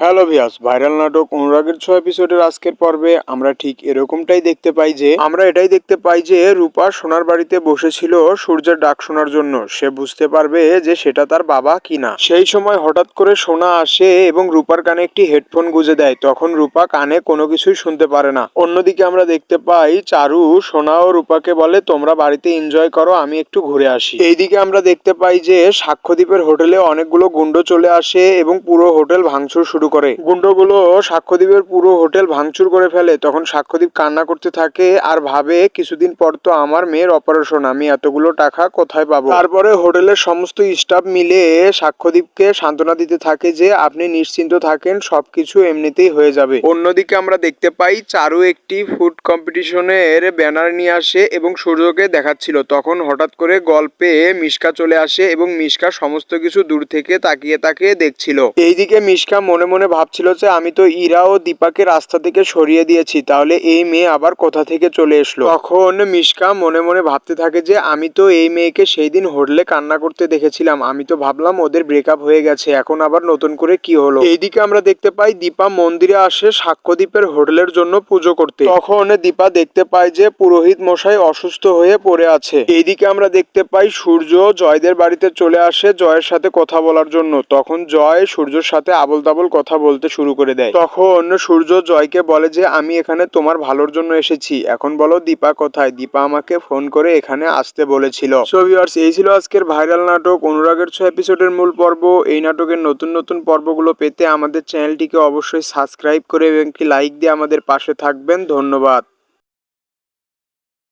Hello viewers, viral নাটক অনুরাগের ৬ এপিসোডের আজকের পর্বে আমরা ঠিক এরকমটাই দেখতে পাই যে রূপা সোনার বাড়িতে বসেছিল সূর্যের ডাক শোনার জন্য। সে বুঝতে পারবে যে সেটা তার বাবা কিনা। সেই সময় হঠাৎ করে সোনা আসে এবং রূপার কানে একটি হেডফোন গুঁজে দেয়। তখন রূপা কানে কোনো কিছুই শুনতে পারে না। অন্যদিকে আমরা দেখতে পাই চারু সোনা ও রূপাকে বলে, তোমরা বাড়িতে এনজয় করো, আমি একটু ঘুরে আসি। এইদিকে আমরা দেখতে পাই যে সাক্ষ্যদ্বীপের হোটেলে অনেকগুলো গুন্ড চলে আসে এবং পুরো হোটেল ভাঙচুর শুরু করে। গুন্ডগুলো সাক্ষ্যদ্বীপের পুরো হোটেল ভাঙচুর করে ফেলে। তখন সাক্ষ্যদ্বীপ কান্না করতে থাকে আর ভাবে, কিছুদিন পর তো আমার মেয়ের অপারেশন, আমি এতগুলো টাকা কোথায় পাবো। তারপরে হোটেলের সমস্ত স্টাফ মিলে সাক্ষ্যদ্বীপকে সান্ত্বনা দিতে থাকে যে আপনি নিশ্চিন্ত থাকেন, সবকিছু এমনিতেই হয়ে যাবে। অন্যদিকে আমরা দেখতে পাই চারু একটি ফুড কম্পিটিশনের ব্যানার নিয়ে আসে এবং সূর্যকে দেখাচ্ছিল। তখন হঠাৎ করে গল্পে মিশকা চলে আসে এবং মিশকা সমস্ত কিছু দূর থেকে তাকিয়ে তাকিয়ে দেখছিল। এইদিকে মিশকা মনে মনে ভাবছিল যে আমি তো ইরা ও দীপাকে রাস্তা থেকে সরিয়ে দিয়েছি, তাহলে এই মেয়ে আবার কোথা থেকে চলে এসলো। তখন মিশকা মনে মনে ভাবতে থাকে যে আমি তো এই মেয়েকে সেই দিন হোটেলে কান্না করতে দেখেছিলাম, আমি তো ভাবলাম ওদের ব্রেকআপ হয়ে গেছে, এখন আবার নতুন করে কি হলো। এইদিকে আমরা দেখতে পাই দীপা মন্দিরে আসে সাক্ষ্যদ্বীপের হোটেলের জন্য পুজো করতে। তখন দীপা দেখতে পায় যে পুরোহিত মশাই অসুস্থ হয়ে পড়ে আছে। এইদিকে আমরা দেখতে পাই সূর্য জয়দের বাড়িতে চলে আসে জয়ের সাথে কথা বলার জন্য। তখন জয় সূর্যর সাথে আবল তাবল কথা বলতে শুরু করে দেয়। তখন সূর্য জয়কে বলে যে আমি এখানে তোমার ভালোর জন্য এসেছি, এখন বলো দীপা কোথায়। দীপা আমাকে ফোন করে এখানে আসতে বলেছিল। সো ভিউয়ার্স, এই ছিল আজকের ভাইরাল নাটক অনুরাগের ৬ এপিসোডের মূল পর্ব। এই নাটকের নতুন নতুন পর্বগুলো পেতে আমাদের চ্যানেলটিকে অবশ্যই সাবস্ক্রাইব করে এবং একটি লাইক দিয়ে আমাদের পাশে থাকবেন। ধন্যবাদ।